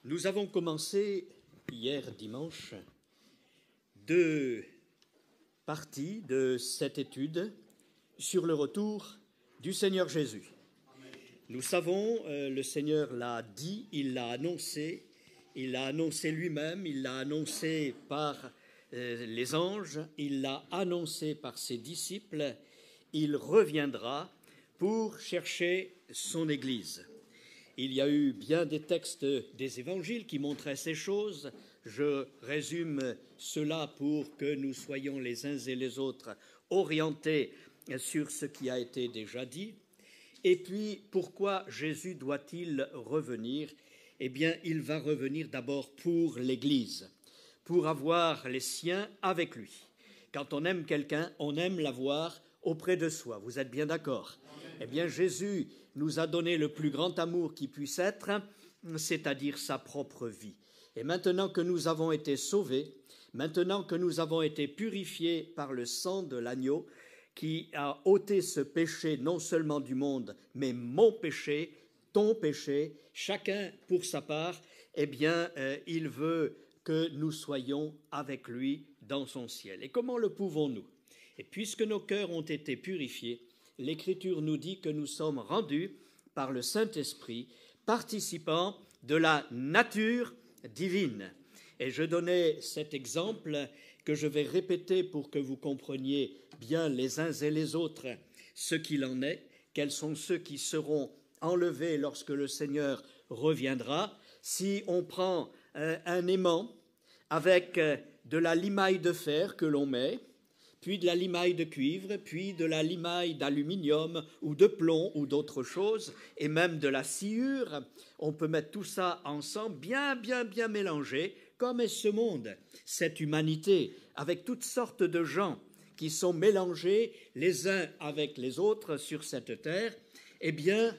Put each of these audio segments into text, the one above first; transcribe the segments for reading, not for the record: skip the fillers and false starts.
Nous avons commencé hier dimanche deux parties de cette étude sur le retour du Seigneur Jésus. Nous savons, le Seigneur l'a dit, il l'a annoncé lui-même, il l'a annoncé par les anges, il l'a annoncé par ses disciples, il reviendra pour chercher son Église. Il y a eu bien des textes des évangiles qui montraient ces choses. Je résume cela pour que nous soyons les uns et les autres orientés sur ce qui a été déjà dit. Et puis, pourquoi Jésus doit-il revenir? Eh bien, il va revenir d'abord pour l'Église, pour avoir les siens avec lui. Quand on aime quelqu'un, on aime l'avoir auprès de soi. Vous êtes bien d'accord? Eh bien, Jésus nous a donné le plus grand amour qui puisse être, c'est-à-dire sa propre vie. Et maintenant que nous avons été sauvés, maintenant que nous avons été purifiés par le sang de l'agneau, qui a ôté ce péché non seulement du monde, mais mon péché, ton péché, chacun pour sa part, eh bien, il veut que nous soyons avec lui dans son ciel. Et comment le pouvons-nous? Et puisque nos cœurs ont été purifiés, l'Écriture nous dit que nous sommes rendus par le Saint-Esprit participants de la nature divine. Et je donnais cet exemple que je vais répéter pour que vous compreniez bien les uns et les autres ce qu'il en est, quels sont ceux qui seront enlevés lorsque le Seigneur reviendra. Si on prend un aimant avec de la limaille de fer que l'on met, puis de la limaille de cuivre, puis de la limaille d'aluminium ou de plomb ou d'autres choses, et même de la sciure. On peut mettre tout ça ensemble, bien mélangé, comme est ce monde, cette humanité, avec toutes sortes de gens qui sont mélangés les uns avec les autres sur cette terre. Eh bien,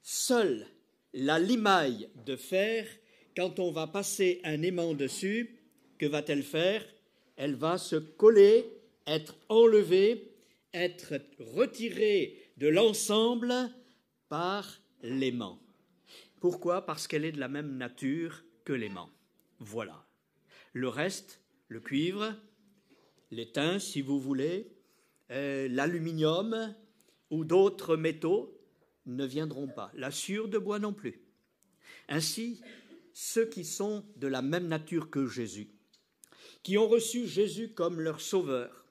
seule la limaille de fer, quand on va passer un aimant dessus, que va-t-elle faire? Elle va se coller, être enlevée, être retirée de l'ensemble par l'aimant. Pourquoi? Parce qu'elle est de la même nature que l'aimant. Voilà. Le reste, le cuivre, l'étain, si vous voulez, l'aluminium ou d'autres métaux ne viendront pas. La sciure de bois non plus. Ainsi, ceux qui sont de la même nature que Jésus, qui ont reçu Jésus comme leur sauveur,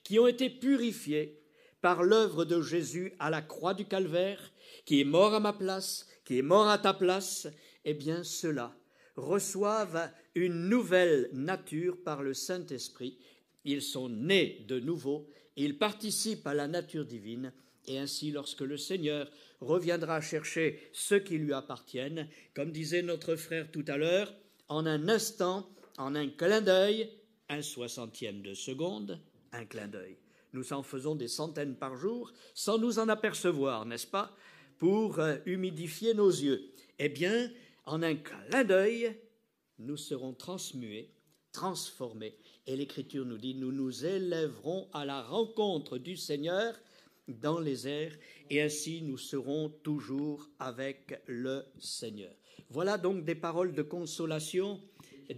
qui ont été purifiés par l'œuvre de Jésus à la croix du Calvaire, qui est mort à ma place, qui est mort à ta place, eh bien ceux-là reçoivent une nouvelle nature par le Saint-Esprit. Ils sont nés de nouveau, ils participent à la nature divine, et ainsi lorsque le Seigneur reviendra chercher ceux qui lui appartiennent, comme disait notre frère tout à l'heure, en un instant, en un clin d'œil, un soixantième de seconde, un clin d'œil. Nous en faisons des centaines par jour sans nous en apercevoir, n'est-ce pas, pour humidifier nos yeux. Eh bien, en un clin d'œil, nous serons transmués, transformés. Et l'Écriture nous dit, nous nous élèverons à la rencontre du Seigneur dans les airs, et ainsi nous serons toujours avec le Seigneur. Voilà donc des paroles de consolation,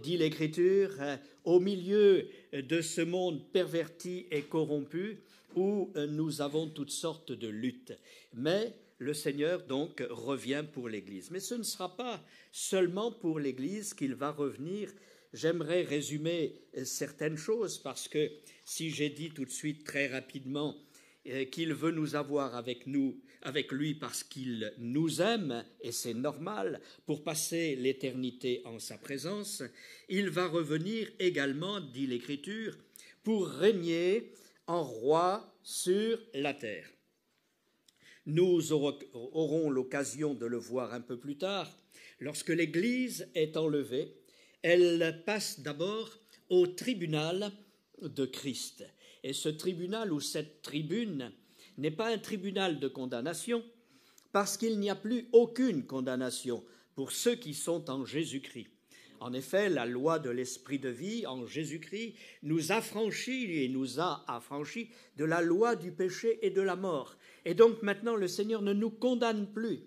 dit l'Écriture, au milieu de ce monde perverti et corrompu où nous avons toutes sortes de luttes. Mais le Seigneur donc revient pour l'Église. Mais ce ne sera pas seulement pour l'Église qu'il va revenir. J'aimerais résumer certaines choses parce que si j'ai dit tout de suite très rapidement qu'il veut nous avoir avec lui parce qu'il nous aime, et c'est normal, pour passer l'éternité en sa présence, il va revenir également, dit l'Écriture, pour régner en roi sur la terre. Nous aurons l'occasion de le voir un peu plus tard. Lorsque l'Église est enlevée, elle passe d'abord au tribunal de Christ. Et ce tribunal ou cette tribune n'est pas un tribunal de condamnation parce qu'il n'y a plus aucune condamnation pour ceux qui sont en Jésus-Christ. En effet, la loi de l'esprit de vie en Jésus-Christ nous affranchit et nous a affranchis de la loi du péché et de la mort. Et donc maintenant, le Seigneur ne nous condamne plus,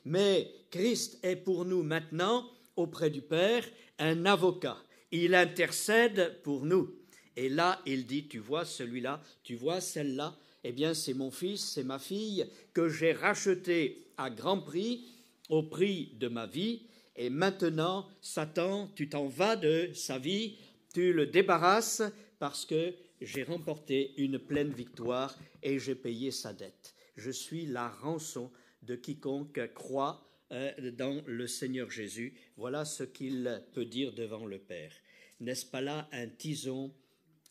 mais Christ est pour nous maintenant auprès du Père un avocat. Il intercède pour nous. Et là, il dit, tu vois celui-là, tu vois celle-là, eh bien, c'est mon fils, c'est ma fille que j'ai racheté à grand prix, au prix de ma vie. Et maintenant, Satan, tu t'en vas de sa vie, tu le débarrasses parce que j'ai remporté une pleine victoire et j'ai payé sa dette. Je suis la rançon de quiconque croit dans le Seigneur Jésus. Voilà ce qu'il peut dire devant le Père. N'est-ce pas là un tison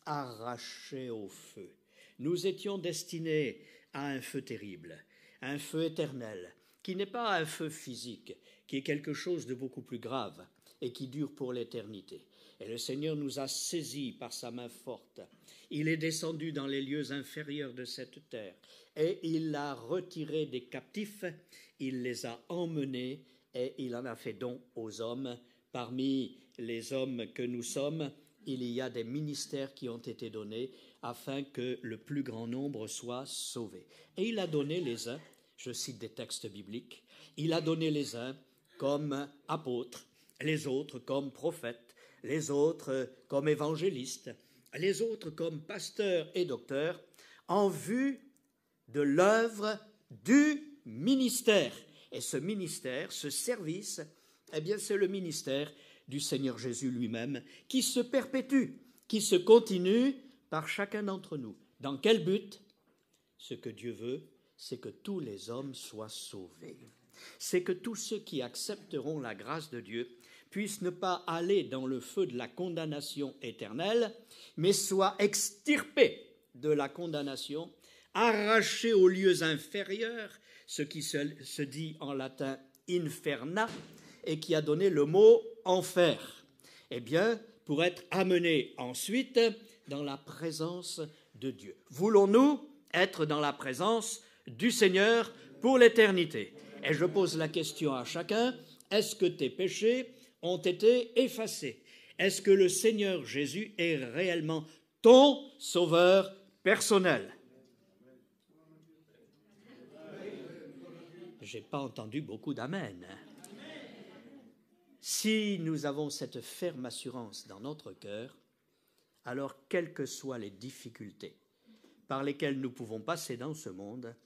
arraché au feu? Nous étions destinés à un feu terrible, un feu éternel, qui n'est pas un feu physique, qui est quelque chose de beaucoup plus grave et qui dure pour l'éternité. Et le Seigneur nous a saisis par sa main forte. Il est descendu dans les lieux inférieurs de cette terre et il a retiré des captifs, il les a emmenés et il en a fait don aux hommes. Parmi les hommes que nous sommes, il y a des ministères qui ont été donnés afin que le plus grand nombre soit sauvé. Et il a donné les uns, je cite des textes bibliques, il a donné les uns comme apôtres, les autres comme prophètes, les autres comme évangélistes, les autres comme pasteurs et docteurs, en vue de l'œuvre du ministère. Et ce ministère, ce service, eh bien, c'est le ministère du Seigneur Jésus lui-même, qui se perpétue, qui se continue par chacun d'entre nous. Dans quel but? Ce que Dieu veut, c'est que tous les hommes soient sauvés. C'est que tous ceux qui accepteront la grâce de Dieu puissent ne pas aller dans le feu de la condamnation éternelle, mais soient extirpés de la condamnation, arrachés aux lieux inférieurs, ce qui se dit en latin inferna, et qui a donné le mot enfer. Eh bien, pour être amenés ensuite dans la présence de Dieu. Voulons-nous être dans la présence du Seigneur pour l'éternité? Et je pose la question à chacun, est-ce que tes péchés ont été effacés? Est-ce que le Seigneur Jésus est réellement ton sauveur personnel? Je n'ai pas entendu beaucoup d'amen. Si nous avons cette ferme assurance dans notre cœur, alors quelles que soient les difficultés par lesquelles nous pouvons passer dans ce monde,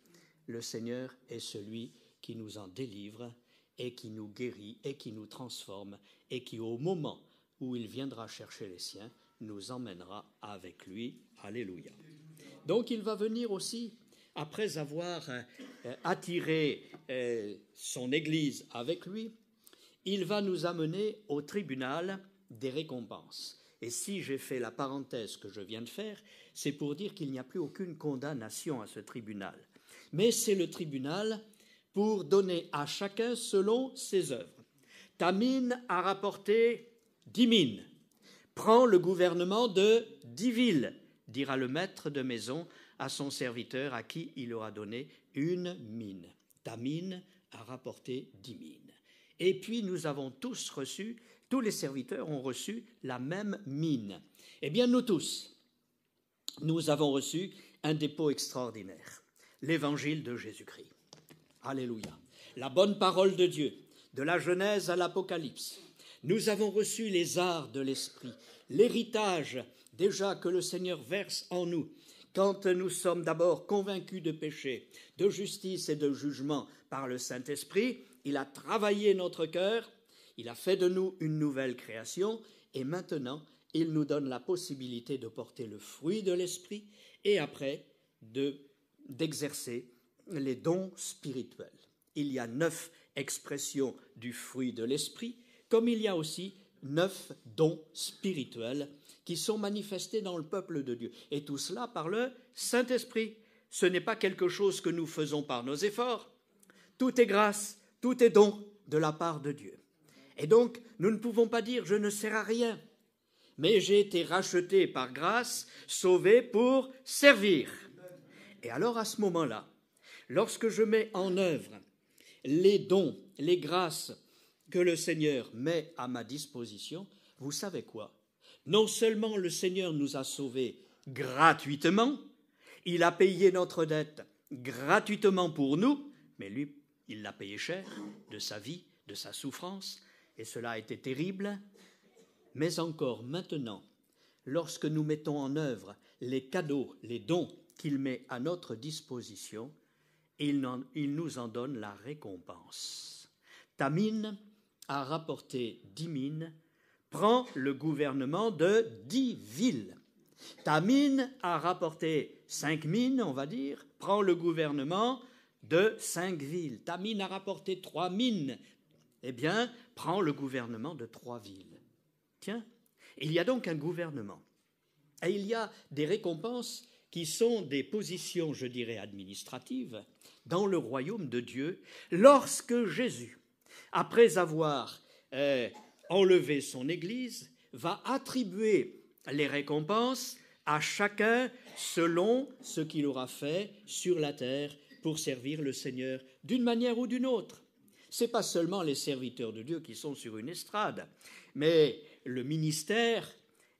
le Seigneur est celui qui nous en délivre et qui nous guérit et qui nous transforme et qui, au moment où il viendra chercher les siens, nous emmènera avec lui. Alléluia. Donc il va venir aussi, après avoir attiré son Église avec lui, il va nous amener au tribunal des récompenses. Et si j'ai fait la parenthèse que je viens de faire, c'est pour dire qu'il n'y a plus aucune condamnation à ce tribunal. Mais c'est le tribunal pour donner à chacun selon ses œuvres. Ta mine a rapporté 10 mines. Prends le gouvernement de 10 villes, dira le maître de maison à son serviteur à qui il aura donné une mine. Ta mine a rapporté 10 mines. Et puis nous avons tous reçu, tous les serviteurs ont reçu la même mine. Eh bien nous tous, nous avons reçu un dépôt extraordinaire, l'évangile de Jésus-Christ. Alléluia. La bonne parole de Dieu, de la Genèse à l'Apocalypse. Nous avons reçu les arts de l'Esprit, l'héritage déjà que le Seigneur verse en nous, quand nous sommes d'abord convaincus de péché, de justice et de jugement par le Saint-Esprit. Il a travaillé notre cœur, il a fait de nous une nouvelle création et maintenant il nous donne la possibilité de porter le fruit de l'Esprit et après d'exercer les dons spirituels. Il y a 9 expressions du fruit de l'Esprit, comme il y a aussi 9 dons spirituels qui sont manifestés dans le peuple de Dieu. Et tout cela par le Saint-Esprit. Ce n'est pas quelque chose que nous faisons par nos efforts. Tout est grâce, tout est don de la part de Dieu. Et donc, nous ne pouvons pas dire « je ne sers à rien », mais j'ai été racheté par grâce, sauvé pour servir. Et alors, à ce moment-là, lorsque je mets en œuvre les dons, les grâces que le Seigneur met à ma disposition, vous savez quoi? Non seulement le Seigneur nous a sauvés gratuitement, il a payé notre dette gratuitement pour nous, mais lui, il l'a payé cher de sa vie, de sa souffrance, et cela a été terrible, mais encore maintenant, lorsque nous mettons en œuvre les cadeaux, les dons qu'il met à notre disposition, il nous en donne la récompense. Ta mine a rapporté 10 mines, prends le gouvernement de 10 villes. Ta mine a rapporté 5 mines, on va dire, prends le gouvernement de 5 villes. Ta mine a rapporté 3 mines, eh bien, prends le gouvernement de 3 villes. Tiens, il y a donc un gouvernement. Et il y a des récompenses qui sont des positions, je dirais, administratives dans le royaume de Dieu, lorsque Jésus, après avoir enlevé son Église, va attribuer les récompenses à chacun selon ce qu'il aura fait sur la terre pour servir le Seigneur d'une manière ou d'une autre. Ce n'est pas seulement les serviteurs de Dieu qui sont sur une estrade, mais le ministère,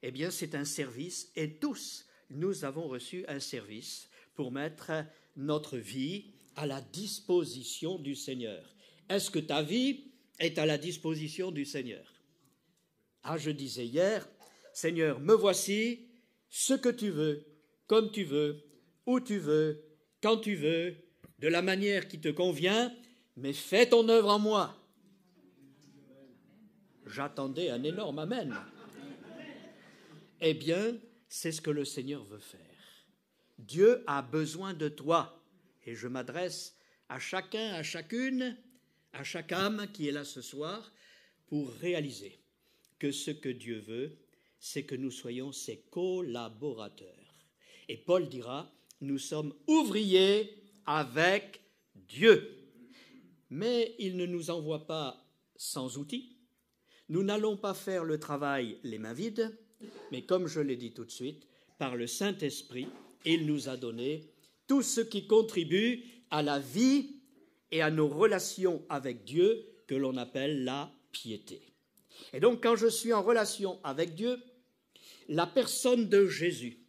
eh bien, c'est un service, et tous, nous avons reçu un service pour mettre notre vie à la disposition du Seigneur. Est-ce que ta vie est à la disposition du Seigneur? Ah, je disais hier, Seigneur, me voici, ce que tu veux, comme tu veux, où tu veux, quand tu veux, de la manière qui te convient, mais fais ton œuvre en moi. J'attendais un énorme amen. Eh bien, c'est ce que le Seigneur veut faire. Dieu a besoin de toi. Et je m'adresse à chacun, à chacune, à chaque âme qui est là ce soir, pour réaliser que ce que Dieu veut, c'est que nous soyons ses collaborateurs. Et Paul dira, nous sommes ouvriers avec Dieu. Mais il ne nous envoie pas sans outils. Nous n'allons pas faire le travail les mains vides, mais comme je l'ai dit tout de suite, par le Saint-Esprit, il nous a donné tout ce qui contribue à la vie et à nos relations avec Dieu que l'on appelle la piété. Et donc, quand je suis en relation avec Dieu, la personne de Jésus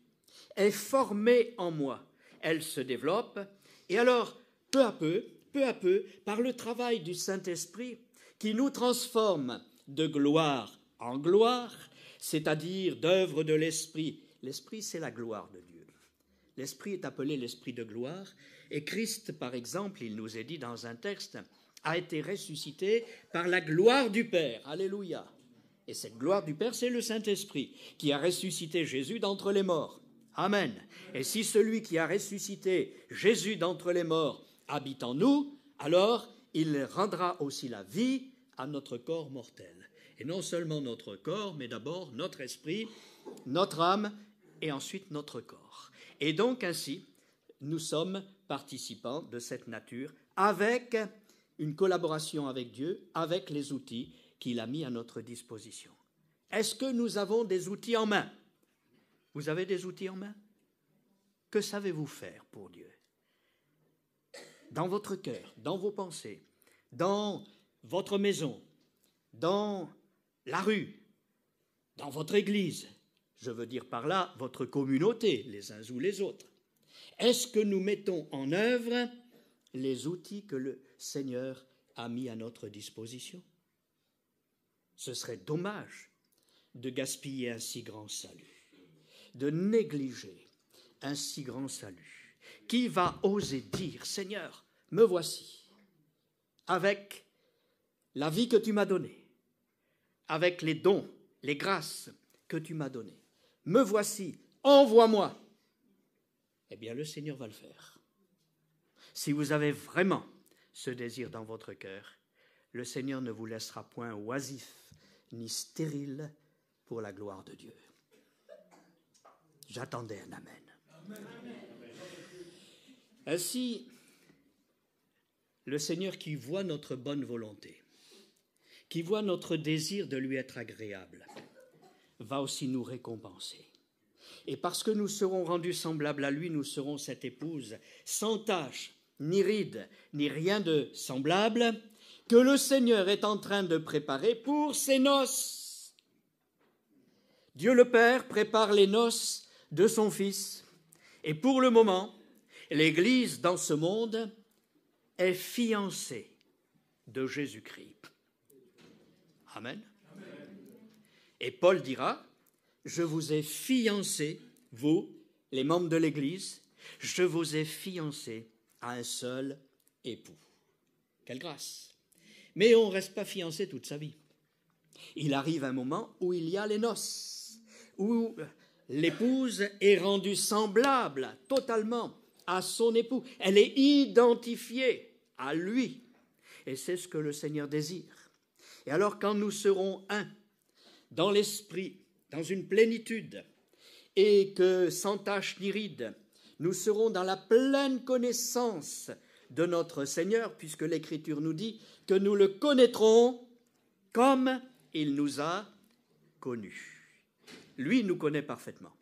est formée en moi. Elle se développe, et alors, peu à peu, par le travail du Saint-Esprit, qui nous transforme de gloire en gloire, c'est-à-dire d'œuvre de l'Esprit. L'Esprit, c'est la gloire de Dieu. L'Esprit est appelé l'Esprit de gloire, et Christ, par exemple, il nous est dit dans un texte, a été ressuscité par la gloire du Père. Alléluia. Et cette gloire du Père, c'est le Saint-Esprit, qui a ressuscité Jésus d'entre les morts. Amen. Et si celui qui a ressuscité Jésus d'entre les morts habite en nous, alors il rendra aussi la vie à notre corps mortel. Et non seulement notre corps, mais d'abord notre esprit, notre âme, et ensuite notre corps. Et donc ainsi, nous sommes participants de cette nature avec une collaboration avec Dieu, avec les outils qu'il a mis à notre disposition. Est-ce que nous avons des outils en main? Vous avez des outils en main? Que savez-vous faire pour Dieu? Dans votre cœur, dans vos pensées, dans votre maison, dans la rue, dans votre église, je veux dire par là votre communauté, les uns ou les autres. Est-ce que nous mettons en œuvre les outils que le Seigneur a mis à notre disposition? Ce serait dommage de gaspiller un si grand salut, de négliger un si grand salut. Qui va oser dire, Seigneur, me voici, avec la vie que tu m'as donnée, avec les dons, les grâces que tu m'as données, me voici, envoie-moi. Eh bien, le Seigneur va le faire. Si vous avez vraiment ce désir dans votre cœur, le Seigneur ne vous laissera point oisif ni stérile pour la gloire de Dieu. J'attendais un amen. Amen. Ainsi, le Seigneur qui voit notre bonne volonté, qui voit notre désir de lui être agréable, va aussi nous récompenser. Et parce que nous serons rendus semblables à lui, nous serons cette épouse sans tache, ni ride, ni rien de semblable, que le Seigneur est en train de préparer pour ses noces. Dieu le Père prépare les noces de son Fils. Et pour le moment, l'Église dans ce monde est fiancée de Jésus-Christ. Amen. Et Paul dira, je vous ai fiancés, vous, les membres de l'Église, je vous ai fiancés à un seul époux. Quelle grâce! Mais on ne reste pas fiancé toute sa vie. Il arrive un moment où il y a les noces, où l'épouse est rendue semblable totalement à son époux. Elle est identifiée à lui. Et c'est ce que le Seigneur désire. Et alors, quand nous serons un dans l'esprit, dans une plénitude, et que sans tache ni ride, nous serons dans la pleine connaissance de notre Seigneur, puisque l'Écriture nous dit que nous le connaîtrons comme il nous a connus. Lui nous connaît parfaitement.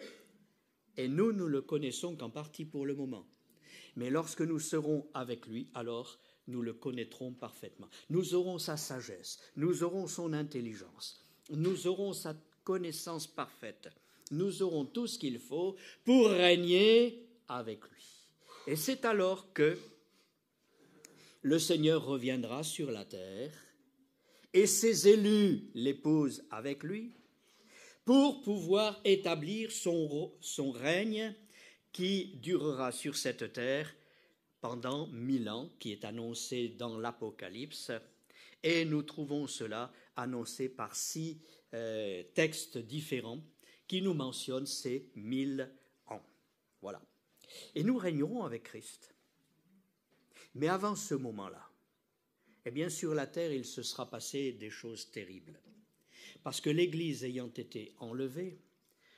Et nous le connaissons qu'en partie pour le moment. Mais lorsque nous serons avec lui, alors nous le connaîtrons parfaitement. Nous aurons sa sagesse, nous aurons son intelligence, nous aurons sa connaissance parfaite. Nous aurons tout ce qu'il faut pour régner avec lui. Et c'est alors que le Seigneur reviendra sur la terre et ses élus l'épousent avec lui pour pouvoir établir son règne qui durera sur cette terre pendant 1000 ans, qui est annoncé dans l'Apocalypse. Et nous trouvons cela annoncé par 6 textes différents qui nous mentionnent ces 1000 ans. Voilà. Et nous régnerons avec Christ. Mais avant ce moment-là, eh bien, sur la terre, il se sera passé des choses terribles. Parce que l'Église ayant été enlevée,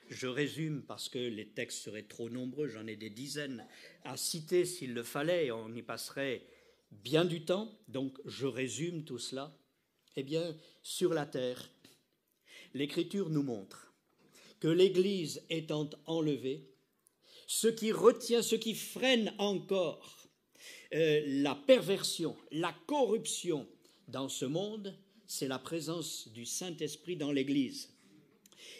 je résume parce que les textes seraient trop nombreux, j'en ai des dizaines à citer s'il le fallait, on y passerait bien du temps, donc je résume tout cela. Eh bien, sur la terre, l'Écriture nous montre que l'Église étant enlevée, ce qui retient, ce qui freine encore la perversion, la corruption dans ce monde, c'est la présence du Saint-Esprit dans l'Église.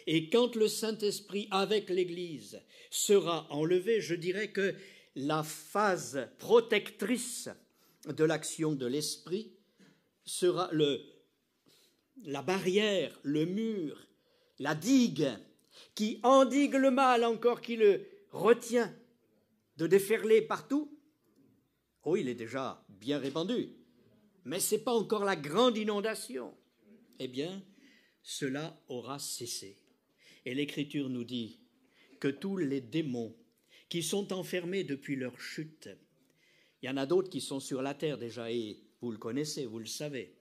Et quand le Saint-Esprit avec l'Église sera enlevé, je dirais que la phase protectrice de l'action de l'Esprit sera la barrière, le mur, la digue qui endigue le mal encore, qui le retient de déferler partout. Oh, il est déjà bien répandu, mais ce n'est pas encore la grande inondation. Eh bien, cela aura cessé. Et l'Écriture nous dit que tous les démons qui sont enfermés depuis leur chute, il y en a d'autres qui sont sur la terre déjà, et vous le connaissez, vous le savez,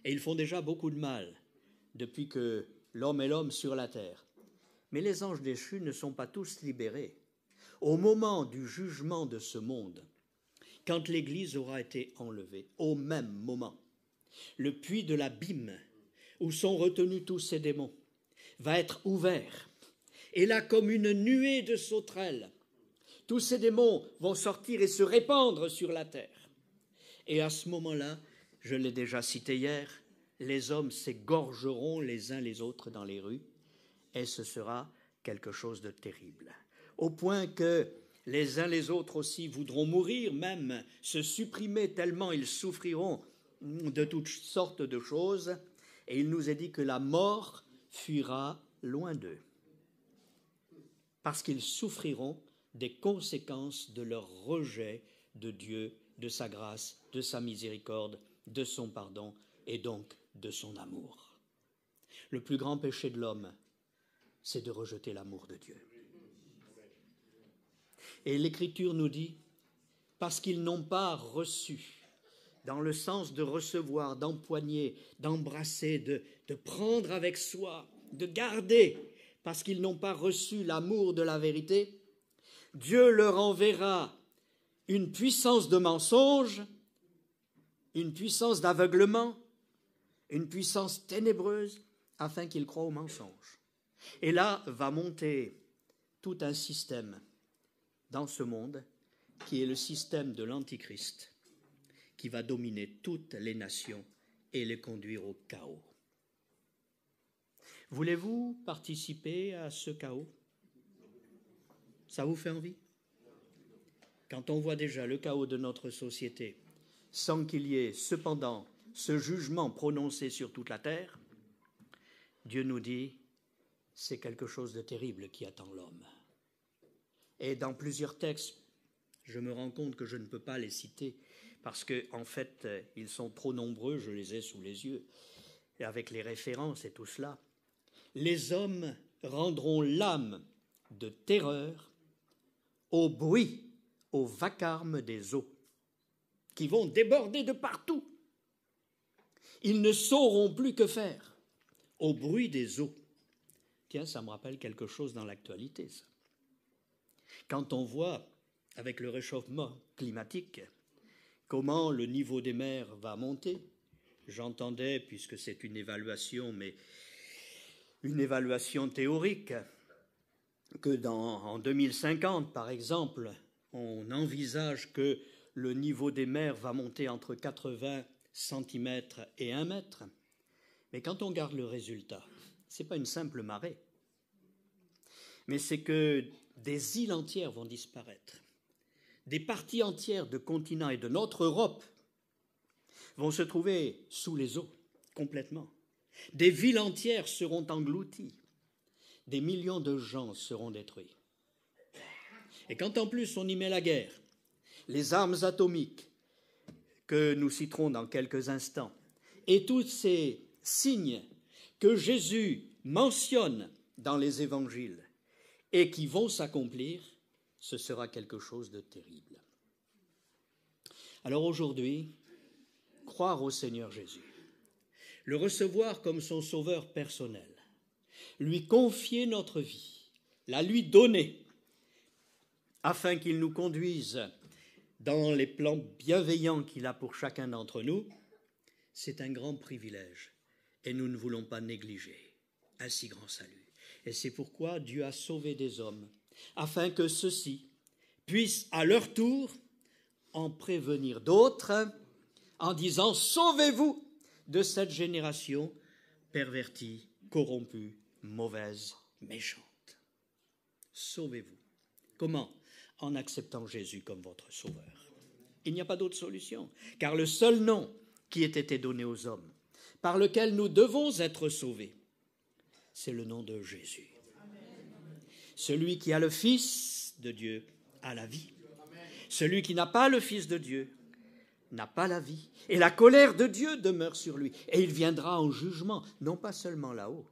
et ils font déjà beaucoup de mal depuis que l'homme est l'homme sur la terre. Mais les anges déchus ne sont pas tous libérés. Au moment du jugement de ce monde, quand l'Église aura été enlevée, au même moment, le puits de l'abîme où sont retenus tous ces démons va être ouvert. Et là, comme une nuée de sauterelles, tous ces démons vont sortir et se répandre sur la terre. Et à ce moment-là, je l'ai déjà cité hier, les hommes s'égorgeront les uns les autres dans les rues, et ce sera quelque chose de terrible. Au point que les uns les autres aussi voudront mourir, même se supprimer tellement ils souffriront de toutes sortes de choses. Et il nous est dit que la mort fuira loin d'eux, parce qu'ils souffriront des conséquences de leur rejet de Dieu, de sa grâce, de sa miséricorde, de son pardon et donc de son amour. Le plus grand péché de l'homme, c'est de rejeter l'amour de Dieu. Et l'Écriture nous dit, parce qu'ils n'ont pas reçu, dans le sens de recevoir, d'empoigner, d'embrasser, de prendre avec soi, de garder, parce qu'ils n'ont pas reçu l'amour de la vérité, Dieu leur enverra une puissance de mensonge, une puissance d'aveuglement, une puissance ténébreuse, afin qu'ils croient au mensonge. Et là va monter tout un système dans ce monde qui est le système de l'Antichrist, qui va dominer toutes les nations et les conduire au chaos. Voulez-vous participer à ce chaos? Ça vous fait envie? Quand on voit déjà le chaos de notre société, sans qu'il y ait cependant ce jugement prononcé sur toute la terre, Dieu nous dit, c'est quelque chose de terrible qui attend l'homme. Et dans plusieurs textes, je me rends compte que je ne peux pas les citer parce qu'en fait, ils sont trop nombreux, je les ai sous les yeux, et avec les références et tout cela. Les hommes rendront l'âme de terreur au bruit, au vacarme des eaux, qui vont déborder de partout. Ils ne sauront plus que faire au bruit des eaux. Tiens, ça me rappelle quelque chose dans l'actualité, ça. Quand on voit, avec le réchauffement climatique, comment le niveau des mers va monter, j'entendais, puisque c'est une évaluation, mais une évaluation théorique, que en 2050, par exemple, on envisage que le niveau des mers va monter entre 80 cm et 1 mètre. Mais quand on regarde le résultat, ce n'est pas une simple marée, mais c'est que des îles entières vont disparaître. Des parties entières de continents et de notre Europe vont se trouver sous les eaux, complètement. Des villes entières seront englouties. Des millions de gens seront détruits. Et quand en plus on y met la guerre, les armes atomiques, que nous citerons dans quelques instants, et tous ces signes que Jésus mentionne dans les évangiles et qui vont s'accomplir, ce sera quelque chose de terrible. Alors aujourd'hui, croire au Seigneur Jésus, le recevoir comme son sauveur personnel, lui confier notre vie, la lui donner, afin qu'il nous conduise dans les plans bienveillants qu'il a pour chacun d'entre nous, c'est un grand privilège et nous ne voulons pas négliger un si grand salut. Et c'est pourquoi Dieu a sauvé des hommes, afin que ceux-ci puissent à leur tour en prévenir d'autres en disant « Sauvez-vous de cette génération pervertie, corrompue, mauvaise, méchante. Sauvez-vous. » Comment? En acceptant Jésus comme votre sauveur. Il n'y a pas d'autre solution, car le seul nom qui ait été donné aux hommes, par lequel nous devons être sauvés, c'est le nom de Jésus. Celui qui a le Fils de Dieu a la vie. Celui qui n'a pas le Fils de Dieu n'a pas la vie. Et la colère de Dieu demeure sur lui. Et il viendra en jugement, non pas seulement là-haut,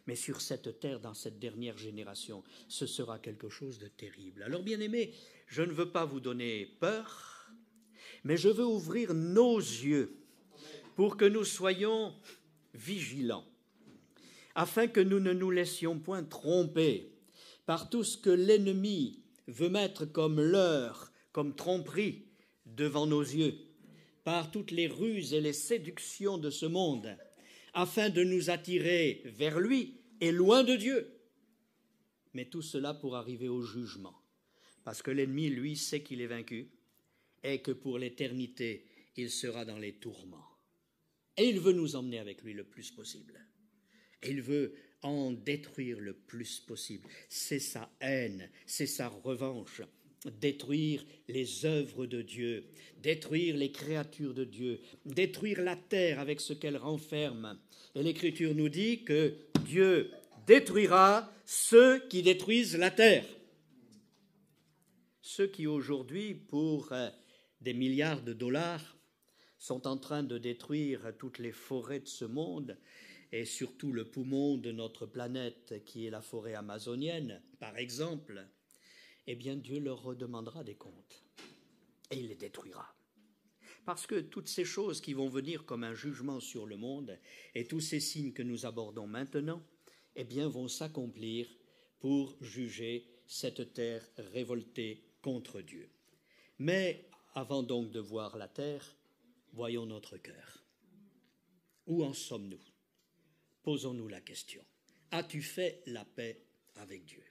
mais sur cette terre, dans cette dernière génération. Ce sera quelque chose de terrible. Alors, bien-aimés, je ne veux pas vous donner peur, mais je veux ouvrir nos yeux pour que nous soyons vigilants, afin que nous ne nous laissions point tromper par tout ce que l'ennemi veut mettre comme leurre, comme tromperie devant nos yeux, par toutes les ruses et les séductions de ce monde, afin de nous attirer vers lui et loin de Dieu. Mais tout cela pour arriver au jugement, parce que l'ennemi, lui, sait qu'il est vaincu et que pour l'éternité, il sera dans les tourments. Et il veut nous emmener avec lui le plus possible. Et il veut en détruire le plus possible. C'est sa haine, c'est sa revanche. Détruire les œuvres de Dieu, détruire les créatures de Dieu, détruire la terre avec ce qu'elle renferme. Et l'Écriture nous dit que Dieu détruira ceux qui détruisent la terre. Ceux qui aujourd'hui, pour des milliards de dollars, sont en train de détruire toutes les forêts de ce monde et surtout le poumon de notre planète qui est la forêt amazonienne, par exemple, eh bien Dieu leur redemandera des comptes et il les détruira. Parce que toutes ces choses qui vont venir comme un jugement sur le monde et tous ces signes que nous abordons maintenant, eh bien vont s'accomplir pour juger cette terre révoltée contre Dieu. Mais avant donc de voir la terre, voyons notre cœur. Où en sommes-nous? Posons-nous la question. As-tu fait la paix avec Dieu?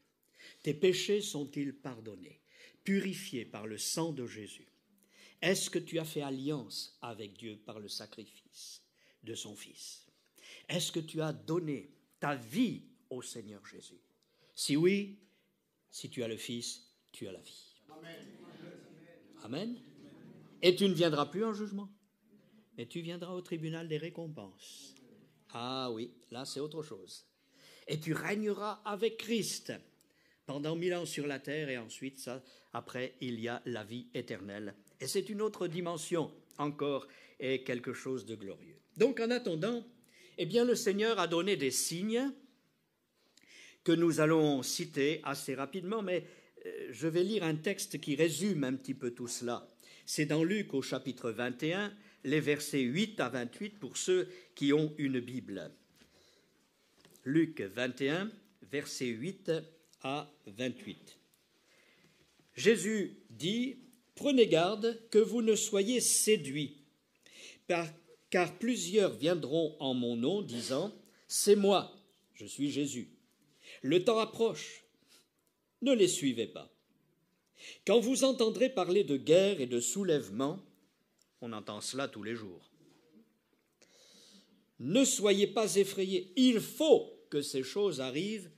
Tes péchés sont-ils pardonnés, purifiés par le sang de Jésus? Est-ce que tu as fait alliance avec Dieu par le sacrifice de son Fils? Est-ce que tu as donné ta vie au Seigneur Jésus? Si oui, si tu as le Fils, tu as la vie. Amen. Amen. Et tu ne viendras plus en jugement, mais tu viendras au tribunal des récompenses. Ah oui, là c'est autre chose. Et tu régneras avec Christ pendant 1000 ans sur la terre, et ensuite, après, il y a la vie éternelle. Et c'est une autre dimension encore, et quelque chose de glorieux. Donc en attendant, eh bien le Seigneur a donné des signes que nous allons citer assez rapidement, mais je vais lire un texte qui résume un petit peu tout cela. C'est dans Luc au chapitre 21, les versets 8 à 28 pour ceux qui ont une Bible. Luc 21, versets 8 à 28. Jésus dit, « Prenez garde que vous ne soyez séduits, car plusieurs viendront en mon nom, disant, « C'est moi, je suis Jésus. » Le temps approche, ne les suivez pas. Quand vous entendrez parler de guerre et de soulèvement, on entend cela tous les jours, ne soyez pas effrayés, il faut que ces choses arrivent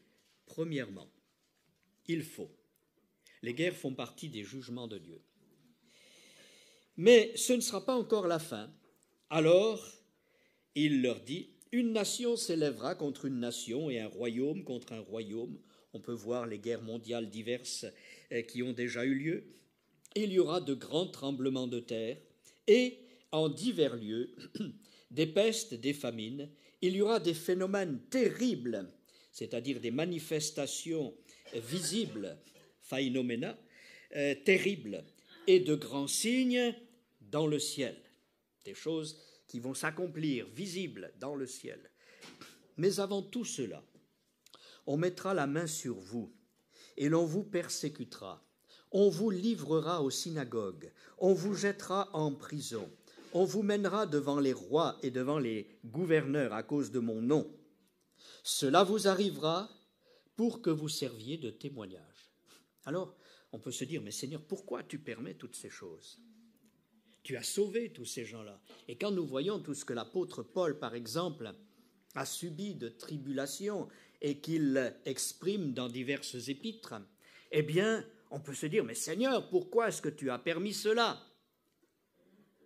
premièrement. Il faut. Les guerres font partie des jugements de Dieu. Mais ce ne sera pas encore la fin. Alors, il leur dit, une nation s'élèvera contre une nation et un royaume contre un royaume. On peut voir les guerres mondiales diverses qui ont déjà eu lieu. Il y aura de grands tremblements de terre et en divers lieux, des pestes, des famines. Il y aura des phénomènes terribles, c'est-à-dire des manifestations visibles, phénomènes terribles, et de grands signes dans le ciel, des choses qui vont s'accomplir, visibles dans le ciel. Mais avant tout cela, on mettra la main sur vous et l'on vous persécutera. On vous livrera aux synagogues, on vous jettera en prison, on vous mènera devant les rois et devant les gouverneurs à cause de mon nom. Cela vous arrivera pour que vous serviez de témoignage. Alors, on peut se dire, mais Seigneur, pourquoi tu permets toutes ces choses ? Tu as sauvé tous ces gens-là. Et quand nous voyons tout ce que l'apôtre Paul, par exemple, a subi de tribulations et qu'il exprime dans diverses épîtres, eh bien, on peut se dire, mais Seigneur, pourquoi est-ce que tu as permis cela ?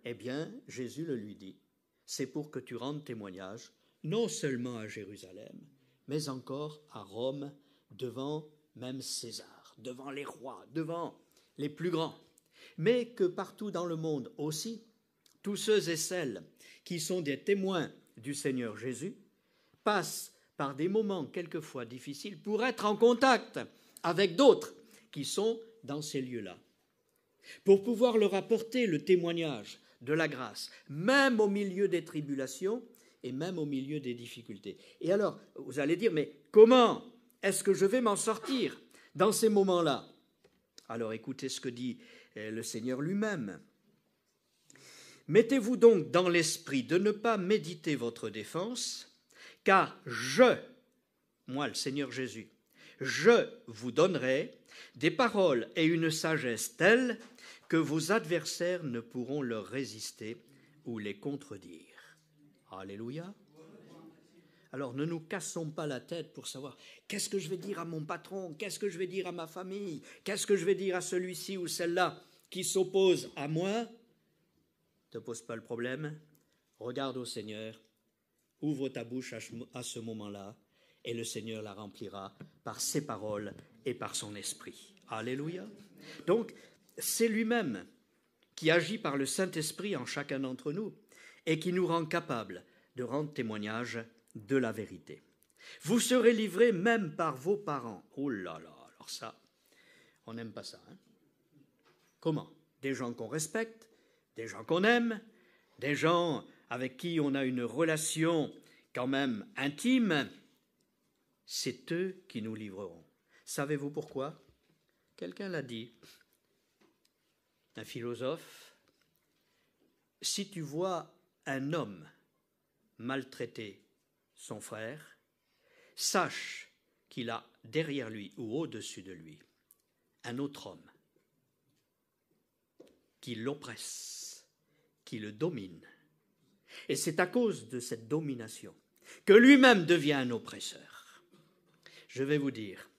Eh bien, Jésus le lui dit, c'est pour que tu rendes témoignage, non seulement à Jérusalem, mais encore à Rome, devant même César, devant les rois, devant les plus grands, mais que partout dans le monde aussi, tous ceux et celles qui sont des témoins du Seigneur Jésus passent par des moments quelquefois difficiles pour être en contact avec d'autres qui sont dans ces lieux-là, pour pouvoir leur apporter le témoignage de la grâce, même au milieu des tribulations et même au milieu des difficultés. Et alors, vous allez dire, mais comment est-ce que je vais m'en sortir dans ces moments-là ? Alors écoutez ce que dit le Seigneur lui-même. Mettez-vous donc dans l'esprit de ne pas méditer votre défense, car moi le Seigneur Jésus, je vous donnerai des paroles et une sagesse telles que vos adversaires ne pourront leur résister ou les contredire. Alléluia. Alors ne nous cassons pas la tête pour savoir qu'est-ce que je vais dire à mon patron, qu'est-ce que je vais dire à ma famille, qu'est-ce que je vais dire à celui-ci ou celle-là qui s'oppose à moi. Ne te pose pas le problème, regarde au Seigneur, ouvre ta bouche à ce moment-là et le Seigneur la remplira par ses paroles et par son esprit. Alléluia. Donc, c'est lui-même qui agit par le Saint-Esprit en chacun d'entre nous et qui nous rend capables de rendre témoignage de la vérité. Vous serez livrés même par vos parents. Oh là là, alors ça, on n'aime pas ça. Hein ? Comment ? Des gens qu'on respecte, des gens qu'on aime, des gens avec qui on a une relation quand même intime, c'est eux qui nous livreront. Savez-vous pourquoi ? Quelqu'un l'a dit, un philosophe, si tu vois un homme maltraiter son frère, sache qu'il a derrière lui ou au-dessus de lui un autre homme qui l'oppresse, qui le domine. Et c'est à cause de cette domination que lui-même devient un oppresseur. Je vais vous dire,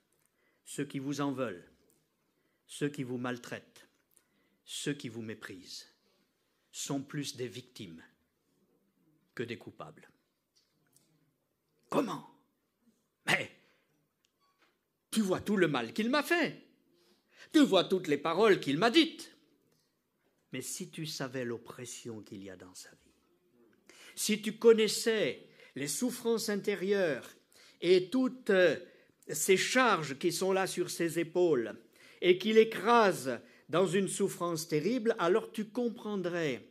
ceux qui vous en veulent, ceux qui vous maltraitent, ceux qui vous méprisent, sont plus des victimes que des coupables. Comment? Mais tu vois tout le mal qu'il m'a fait. Tu vois toutes les paroles qu'il m'a dites. Mais si tu savais l'oppression qu'il y a dans sa vie, si tu connaissais les souffrances intérieures et toutes ces charges qui sont là sur ses épaules et qu'il écrase dans une souffrance terrible, alors tu comprendrais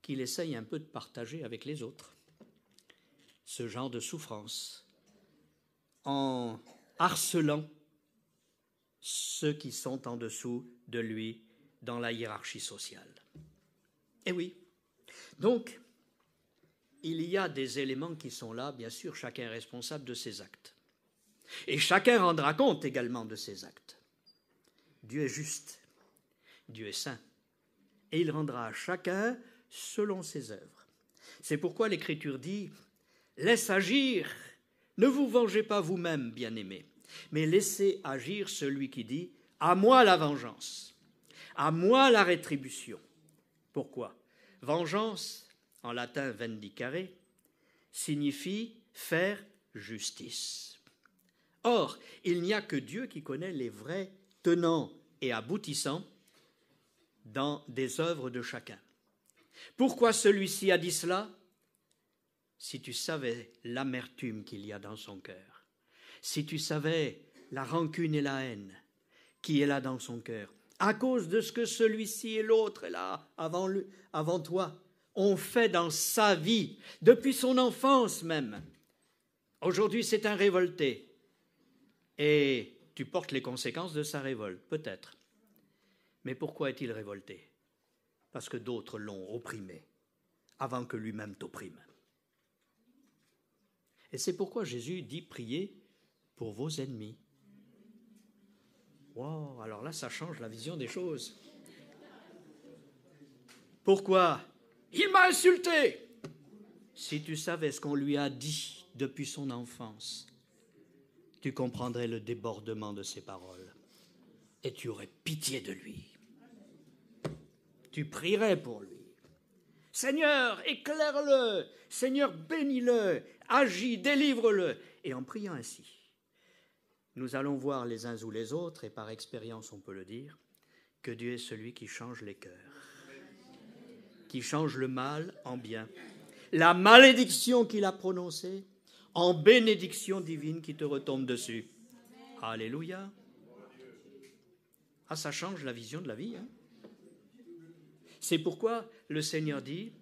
qu'il essaye un peu de partager avec les autres ce genre de souffrance en harcelant ceux qui sont en dessous de lui dans la hiérarchie sociale. Eh oui, donc il y a des éléments qui sont là, bien sûr, chacun est responsable de ses actes. Et chacun rendra compte également de ses actes. Dieu est juste, Dieu est saint, et il rendra à chacun selon ses œuvres. C'est pourquoi l'Écriture dit « Laisse agir, ne vous vengez pas vous-même, bien-aimés, mais laissez agir celui qui dit « À moi la vengeance, à moi la rétribution ». Pourquoi? Vengeance, en latin vendicare, signifie faire justice. Or, il n'y a que Dieu qui connaît les vrais tenants et aboutissants dans des œuvres de chacun. Pourquoi celui-ci a dit cela? Si tu savais l'amertume qu'il y a dans son cœur, si tu savais la rancune et la haine qui est là dans son cœur, à cause de ce que celui-ci et l'autre est là avant toi, ont fait dans sa vie, depuis son enfance même. Aujourd'hui, c'est un révolté. Et tu portes les conséquences de sa révolte, peut-être. Mais pourquoi est-il révolté? Parce que d'autres l'ont opprimé, avant que lui-même t'opprime. Et c'est pourquoi Jésus dit « Priez pour vos ennemis ». Wow, alors là, ça change la vision des choses. Pourquoi? Il m'a insulté. Si tu savais ce qu'on lui a dit depuis son enfance, tu comprendrais le débordement de ses paroles et tu aurais pitié de lui. Tu prierais pour lui. Seigneur, éclaire-le. Seigneur, bénis-le. Agis, délivre-le. Et en priant ainsi, nous allons voir les uns ou les autres, et par expérience on peut le dire, que Dieu est celui qui change les cœurs, qui change le mal en bien. La malédiction qu'il a prononcée en bénédiction divine qui te retombe dessus. Alléluia. Ah, ça change la vision de la vie. Hein? C'est pourquoi le Seigneur dit,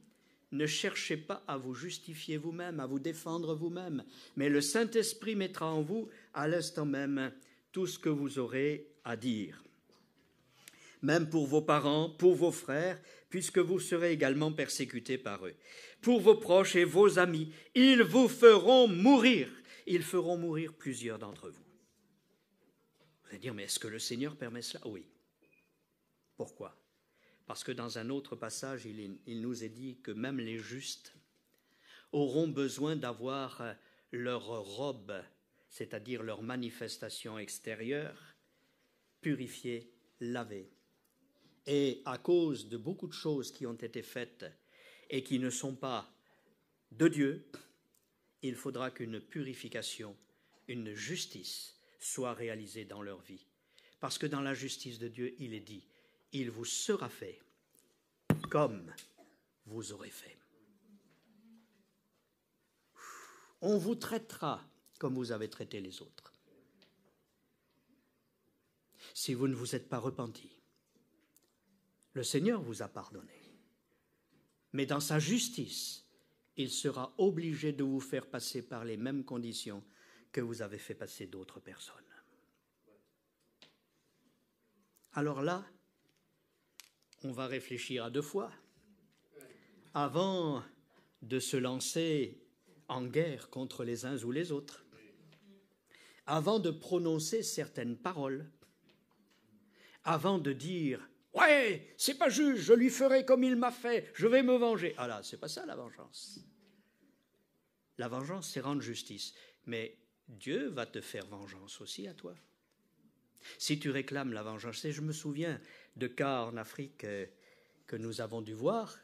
ne cherchez pas à vous justifier vous-même, à vous défendre vous-même, mais le Saint-Esprit mettra en vous à l'instant même tout ce que vous aurez à dire. Même pour vos parents, pour vos frères, puisque vous serez également persécutés par eux. Pour vos proches et vos amis, ils vous feront mourir. Ils feront mourir plusieurs d'entre vous. Vous allez dire, mais est-ce que le Seigneur permet cela? Oui. Pourquoi? Parce que dans un autre passage, il nous est dit que même les justes auront besoin d'avoir leur robe, c'est-à-dire leur manifestation extérieure, purifiée, lavée. Et à cause de beaucoup de choses qui ont été faites et qui ne sont pas de Dieu, il faudra qu'une purification, une justice soit réalisée dans leur vie. Parce que dans la justice de Dieu, il est dit, il vous sera fait comme vous aurez fait. On vous traitera comme vous avez traité les autres. Si vous ne vous êtes pas repenti, le Seigneur vous a pardonné. Mais dans sa justice, il sera obligé de vous faire passer par les mêmes conditions que vous avez fait passer d'autres personnes. Alors là, on va réfléchir à deux fois avant de se lancer en guerre contre les uns ou les autres, avant de prononcer certaines paroles, avant de dire « Ouais, c'est pas juste, je lui ferai comme il m'a fait, je vais me venger. » Ah là, c'est pas ça la vengeance. La vengeance, c'est rendre justice. Mais Dieu va te faire vengeance aussi à toi. Si tu réclames la vengeance, et je me souviens de cas en Afrique que nous avons dû voir,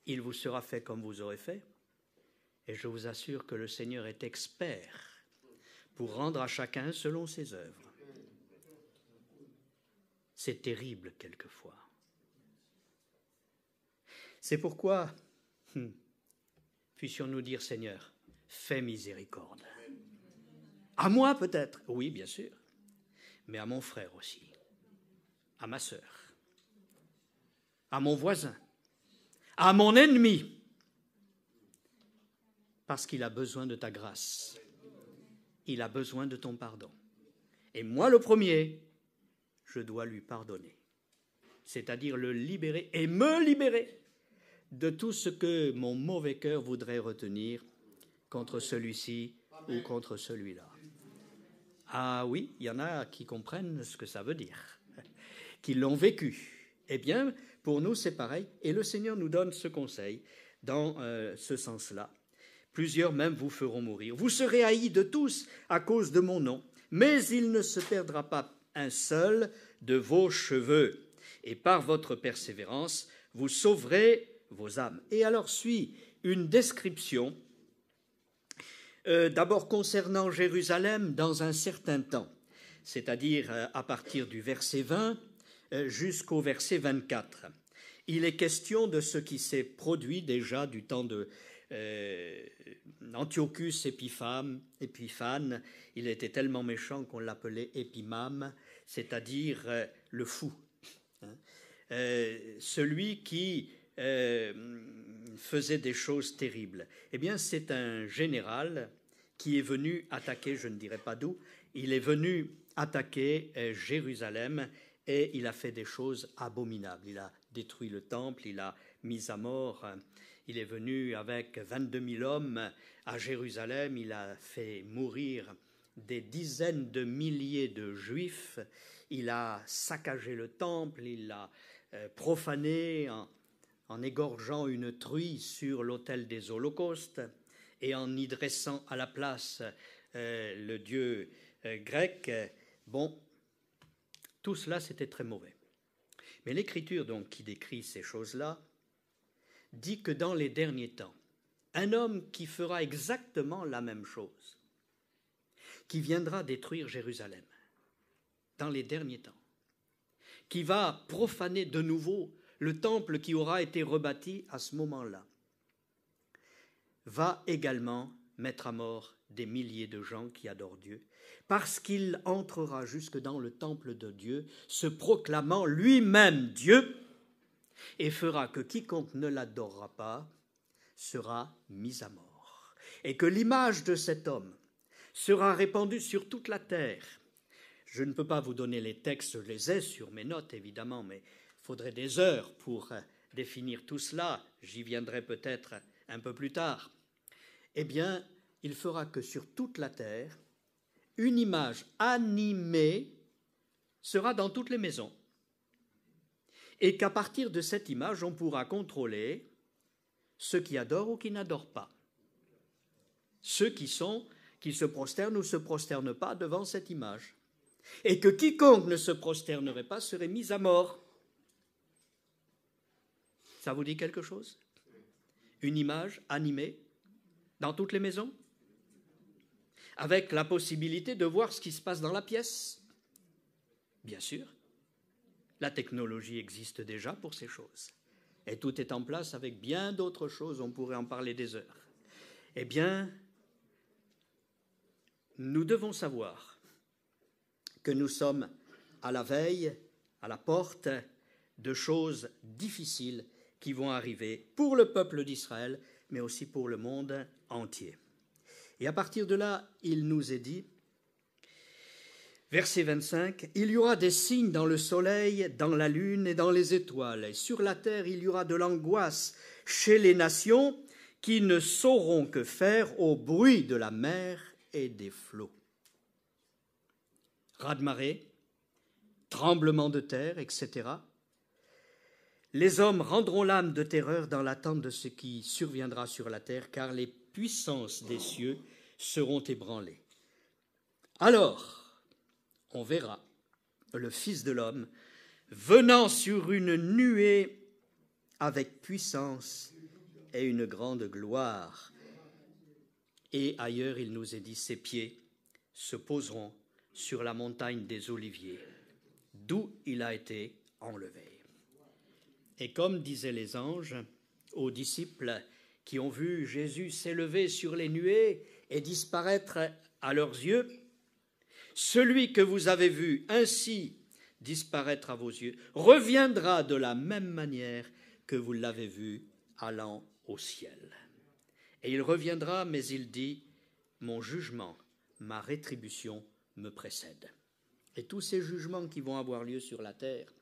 il vous sera fait comme vous aurez fait. Et je vous assure que le Seigneur est expert pour rendre à chacun selon ses œuvres. C'est terrible quelquefois. C'est pourquoi, puissions-nous dire, Seigneur, fais miséricorde. À moi peut-être, oui bien sûr, mais à mon frère aussi, à ma sœur, à mon voisin, à mon ennemi, parce qu'il a besoin de ta grâce, il a besoin de ton pardon. Et moi le premier, je dois lui pardonner, c'est-à-dire le libérer et me libérer de tout ce que mon mauvais cœur voudrait retenir contre celui-ci ou contre celui-là. Ah oui, il y en a qui comprennent ce que ça veut dire, qui l'ont vécu. Eh bien, pour nous, c'est pareil. Et le Seigneur nous donne ce conseil dans ce sens-là. Plusieurs même vous feront mourir. Vous serez haïs de tous à cause de mon nom, mais il ne se perdra pas un seul de vos cheveux. Et par votre persévérance, vous sauverez vos âmes. Et alors suit une description, d'abord concernant Jérusalem dans un certain temps, c'est-à-dire à partir du verset 20 jusqu'au verset 24. Il est question de ce qui s'est produit déjà du temps de Antiochus Épiphane. Il était tellement méchant qu'on l'appelait Épimame, c'est-à-dire le fou, celui qui faisait des choses terribles. Eh bien, c'est un général qui est venu attaquer, je ne dirai pas d'où, il est venu attaquer Jérusalem et il a fait des choses abominables. Il a détruit le temple, il a mis à mort, il est venu avec 22 000 hommes à Jérusalem, il a fait mourir des dizaines de milliers de Juifs, il a saccagé le temple, il l'a profané en égorgeant une truie sur l'autel des holocaustes et en y dressant à la place le dieu grec. Bon, tout cela, c'était très mauvais. Mais l'Écriture, donc, qui décrit ces choses-là, dit que dans les derniers temps, un homme qui fera exactement la même chose, qui viendra détruire Jérusalem, dans les derniers temps, qui va profaner de nouveau le temple qui aura été rebâti à ce moment-là, va également mettre à mort des milliers de gens qui adorent Dieu, parce qu'il entrera jusque dans le temple de Dieu, se proclamant lui-même Dieu, et fera que quiconque ne l'adorera pas sera mis à mort, et que l'image de cet homme sera répandue sur toute la terre. Je ne peux pas vous donner les textes, je les ai sur mes notes évidemment, mais il faudrait des heures pour définir tout cela, j'y viendrai peut-être un peu plus tard. Eh bien, il fera que sur toute la terre, une image animée sera dans toutes les maisons, et qu'à partir de cette image, on pourra contrôler ceux qui adorent ou qui n'adorent pas, ceux qui se prosternent ou ne se prosternent pas devant cette image, et que quiconque ne se prosternerait pas serait mis à mort. Ça vous dit quelque chose? Une image animée dans toutes les maisons, avec la possibilité de voir ce qui se passe dans la pièce. Bien sûr, la technologie existe déjà pour ces choses. Et tout est en place avec bien d'autres choses, on pourrait en parler des heures. Eh bien, nous devons savoir que nous sommes à la veille, à la porte de choses difficiles qui vont arriver pour le peuple d'Israël, mais aussi pour le monde entier. Et à partir de là, il nous est dit, verset 25, « Il y aura des signes dans le soleil, dans la lune et dans les étoiles. Et sur la terre, il y aura de l'angoisse chez les nations qui ne sauront que faire au bruit de la mer et des flots. » Raz-de-marée, tremblement de terre, etc. Les hommes rendront l'âme de terreur dans l'attente de ce qui surviendra sur la terre, car les puissances des cieux seront ébranlées. Alors, on verra le Fils de l'homme venant sur une nuée avec puissance et une grande gloire. Et ailleurs, il nous est dit, ses pieds se poseront sur la montagne des Oliviers, d'où il a été enlevé. Et comme disaient les anges aux disciples qui ont vu Jésus s'élever sur les nuées et disparaître à leurs yeux, celui que vous avez vu ainsi disparaître à vos yeux reviendra de la même manière que vous l'avez vu allant au ciel. Et il reviendra, mais il dit, mon jugement, ma rétribution me précède. Et tous ces jugements qui vont avoir lieu sur la terre,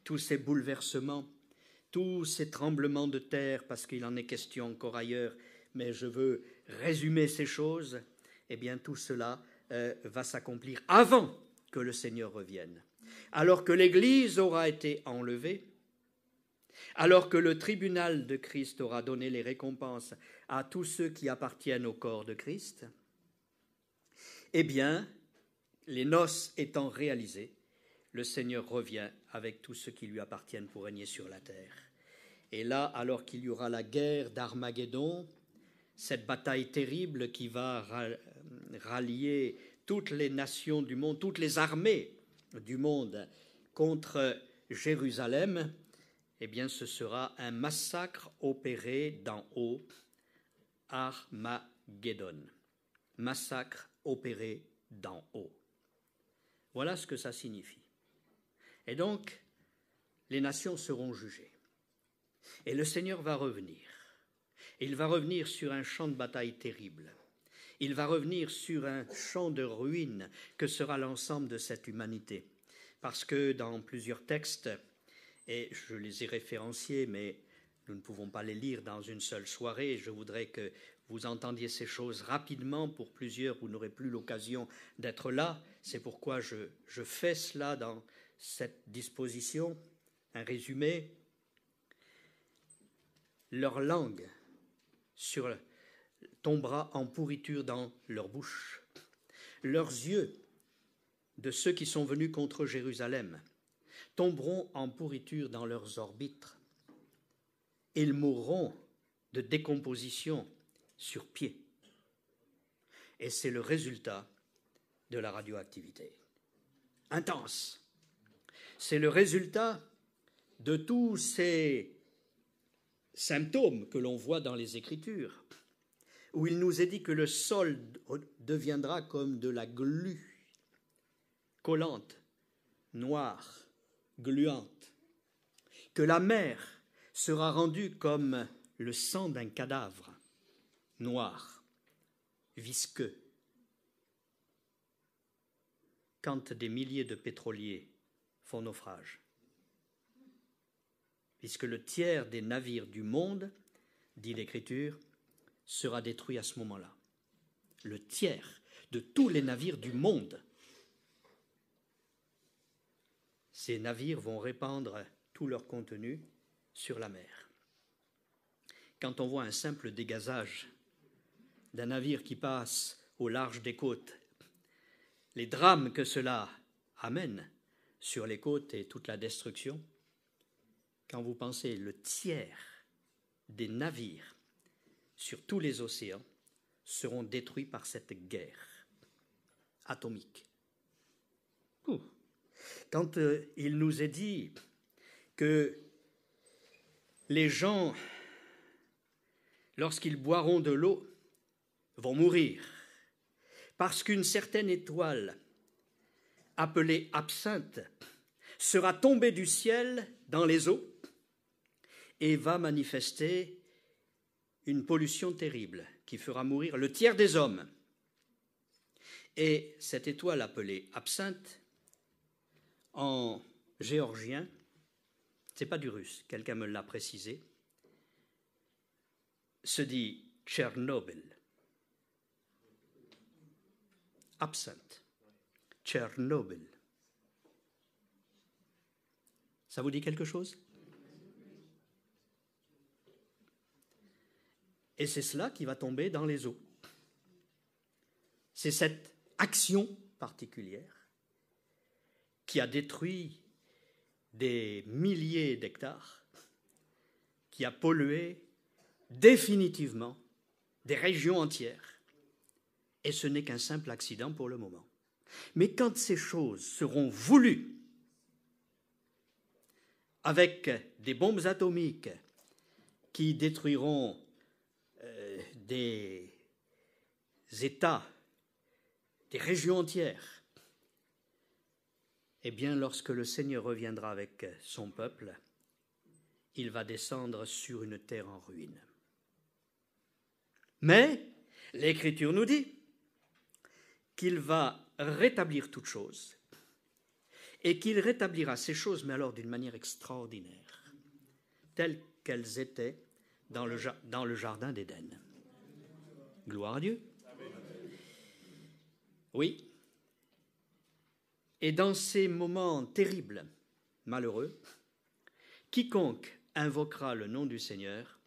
tous ces bouleversements, tous ces tremblements de terre, parce qu'il en est question encore ailleurs, mais je veux résumer ces choses, eh bien tout cela va s'accomplir avant que le Seigneur revienne. Alors que l'Église aura été enlevée, alors que le tribunal de Christ aura donné les récompenses à tous ceux qui appartiennent au corps de Christ, eh bien, les noces étant réalisées, le Seigneur revient avec tous ceux qui lui appartiennent pour régner sur la terre. Et là, alors qu'il y aura la guerre d'Armageddon, cette bataille terrible qui va rallier toutes les nations du monde, toutes les armées du monde contre Jérusalem, eh bien, ce sera un massacre opéré d'en haut, Armageddon. Massacre opéré d'en haut. Voilà ce que ça signifie. Et donc, les nations seront jugées. Et le Seigneur va revenir. Il va revenir sur un champ de bataille terrible. Il va revenir sur un champ de ruines que sera l'ensemble de cette humanité. Parce que dans plusieurs textes, et je les ai référenciés, mais nous ne pouvons pas les lire dans une seule soirée, je voudrais que vous entendiez ces choses rapidement. Pour plusieurs, vous n'aurez plus l'occasion d'être là. C'est pourquoi je fais cela dans cette disposition, un résumé. Leur langue tombera en pourriture dans leur bouche. Leurs yeux, de ceux qui sont venus contre Jérusalem, tomberont en pourriture dans leurs orbites. Ils mourront de décomposition sur pied. Et c'est le résultat de la radioactivité. Intense. C'est le résultat de tous ces symptômes que l'on voit dans les Écritures, où il nous est dit que le sol deviendra comme de la glu, collante, noire, gluante, que la mer sera rendue comme le sang d'un cadavre, noir, visqueux. Quand des milliers de pétroliers font naufrage, puisque le tiers des navires du monde, dit l'Écriture, sera détruit à ce moment-là. Le tiers de tous les navires du monde. Ces navires vont répandre tout leur contenu sur la mer. Quand on voit un simple dégazage d'un navire qui passe au large des côtes, les drames que cela amène sur les côtes et toute la destruction, quand vous pensez le tiers des navires sur tous les océans seront détruits par cette guerre atomique. Quand il nous est dit que les gens, lorsqu'ils boiront de l'eau, vont mourir, parce qu'une certaine étoile, appelée absinthe, sera tombée du ciel dans les eaux et va manifester une pollution terrible qui fera mourir le tiers des hommes. Et cette étoile appelée absinthe, en géorgien, ce n'est pas du russe, quelqu'un me l'a précisé, se dit Tchernobyl. Absinthe. Tchernobyl. Ça vous dit quelque chose? Et c'est cela qui va tomber dans les eaux. C'est cette action particulière qui a détruit des milliers d'hectares, qui a pollué définitivement des régions entières. et ce n'est qu'un simple accident pour le moment. Mais quand ces choses seront voulues, avec des bombes atomiques qui détruiront des États, des régions entières, eh bien, lorsque le Seigneur reviendra avec son peuple, il va descendre sur une terre en ruine. Mais l'Écriture nous dit qu'il va rétablir toutes choses et qu'il rétablira ces choses, mais alors d'une manière extraordinaire, telles qu'elles étaient dans le jardin d'Éden. Gloire à Dieu. Oui. Et dans ces moments terribles, malheureux, quiconque invoquera le nom du Seigneur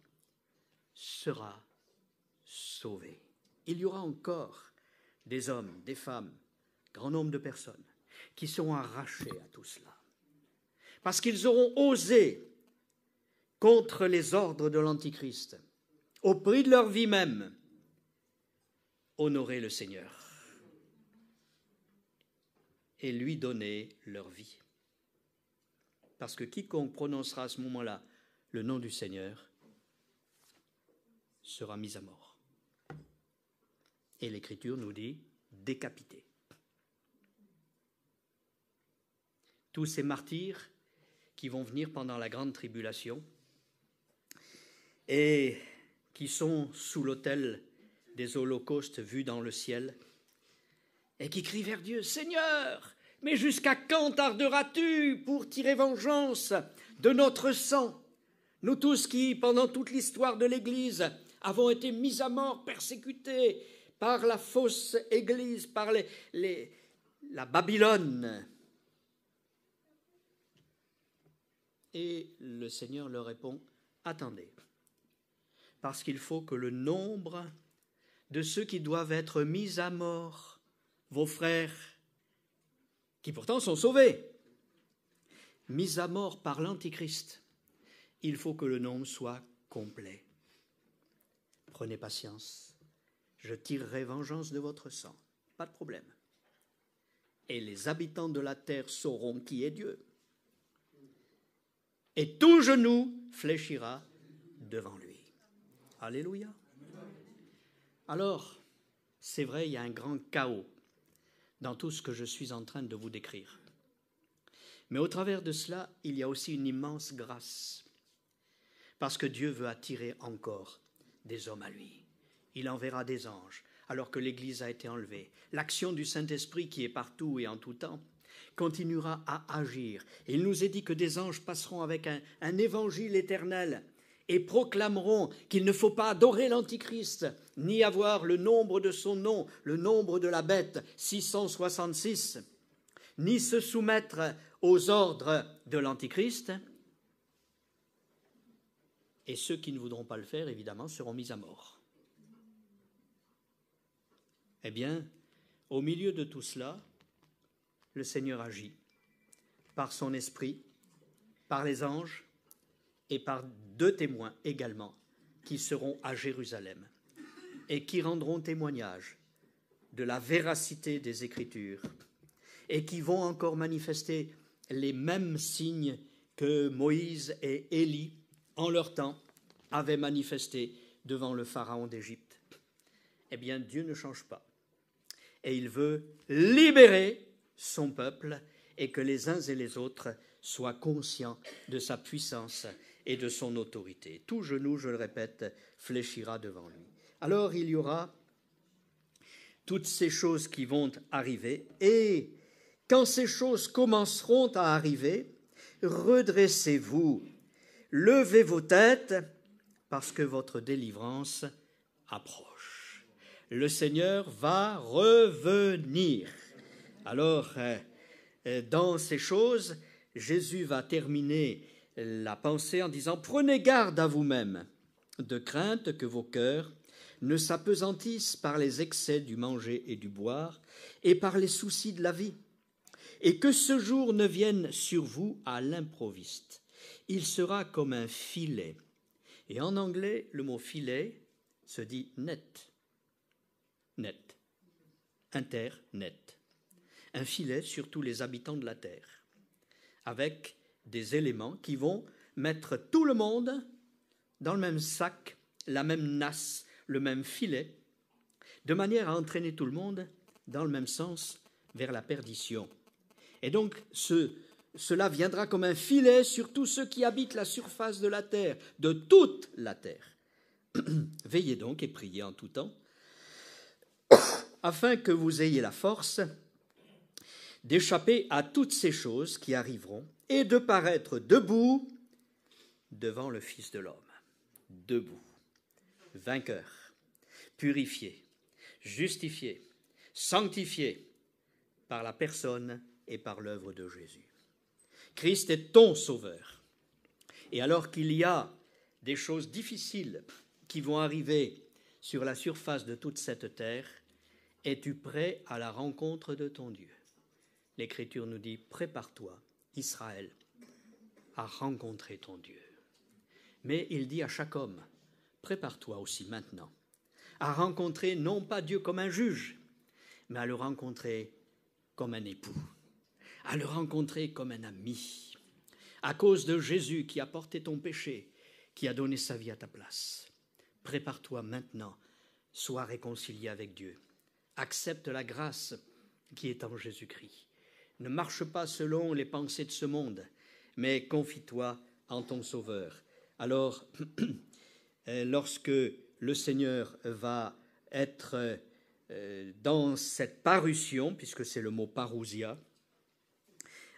sera sauvé. Il y aura encore des hommes, des femmes, grand nombre de personnes qui seront arrachés à tout cela. Parce qu'ils auront osé, contre les ordres de l'Antichrist, au prix de leur vie même, honorer le Seigneur et lui donner leur vie. Parce que quiconque prononcera à ce moment-là le nom du Seigneur sera mis à mort. Et l'Écriture nous dit décapité. Tous ces martyrs qui vont venir pendant la grande tribulation et qui sont sous l'autel des holocaustes vus dans le ciel et qui crient vers Dieu, « Seigneur, mais jusqu'à quand tarderas-tu pour tirer vengeance de notre sang? Nous tous qui, pendant toute l'histoire de l'Église, avons été mis à mort, persécutés par la fausse Église, par la Babylone. » Et le Seigneur leur répond, « Attendez, parce qu'il faut que le nombre de ceux qui doivent être mis à mort, vos frères, qui pourtant sont sauvés, mis à mort par l'Antichrist, il faut que le nombre soit complet. Prenez patience, je tirerai vengeance de votre sang, pas de problème. Et les habitants de la terre sauront qui est Dieu. Et tout genou fléchira devant lui. » Alléluia. Alors, c'est vrai, il y a un grand chaos dans tout ce que je suis en train de vous décrire. Mais au travers de cela, il y a aussi une immense grâce. Parce que Dieu veut attirer encore des hommes à lui. Il enverra des anges, alors que l'Église a été enlevée. L'action du Saint-Esprit, qui est partout et en tout temps, continuera à agir. Et il nous est dit que des anges passeront avec un évangile éternel et proclameront qu'il ne faut pas adorer l'Antichrist, ni avoir le nombre de son nom, le nombre de la bête, 666, ni se soumettre aux ordres de l'Antichrist. Et ceux qui ne voudront pas le faire, évidemment, seront mis à mort. Eh bien, au milieu de tout cela, le Seigneur agit par son esprit, par les anges et par 2 témoins également qui seront à Jérusalem et qui rendront témoignage de la véracité des Écritures et qui vont encore manifester les mêmes signes que Moïse et Élie, en leur temps, avaient manifestés devant le Pharaon d'Égypte. Eh bien, Dieu ne change pas. Et il veut libérer son peuple et que les uns et les autres soient conscients de sa puissance et de son autorité. Tout genou, je le répète, fléchira devant lui. Alors il y aura toutes ces choses qui vont arriver, et quand ces choses commenceront à arriver, redressez-vous, levez vos têtes, parce que votre délivrance approche. Le Seigneur va revenir. Alors, dans ces choses, Jésus va terminer la pensée en disant « Prenez garde à vous-même, de crainte que vos cœurs ne s'apesantissent par les excès du manger et du boire et par les soucis de la vie, et que ce jour ne vienne sur vous à l'improviste. Il sera comme un filet. » Et en anglais, le mot filet se dit net. Net. Internet, un filet sur tous les habitants de la Terre, avec des éléments qui vont mettre tout le monde dans le même sac, la même nasse, le même filet, de manière à entraîner tout le monde dans le même sens vers la perdition. Et donc, cela viendra comme un filet sur tous ceux qui habitent la surface de la terre, de toute la terre. Veillez donc et priez en tout temps, afin que vous ayez la force d'échapper à toutes ces choses qui arriveront et de paraître debout devant le Fils de l'homme. Debout, vainqueur, purifié, justifié, sanctifié par la personne et par l'œuvre de Jésus. Christ est ton sauveur. Et alors qu'il y a des choses difficiles qui vont arriver sur la surface de toute cette terre, es-tu prêt à la rencontre de ton Dieu? L'Écriture nous dit, prépare-toi, Israël, à rencontrer ton Dieu. Mais il dit à chaque homme, prépare-toi aussi maintenant à rencontrer non pas Dieu comme un juge, mais à le rencontrer comme un époux, à le rencontrer comme un ami, à cause de Jésus qui a porté ton péché, qui a donné sa vie à ta place. Prépare-toi maintenant, sois réconcilié avec Dieu, accepte la grâce qui est en Jésus-Christ. Ne marche pas selon les pensées de ce monde, mais confie-toi en ton Sauveur. Alors, lorsque le Seigneur va être dans cette parution, puisque c'est le mot parousia,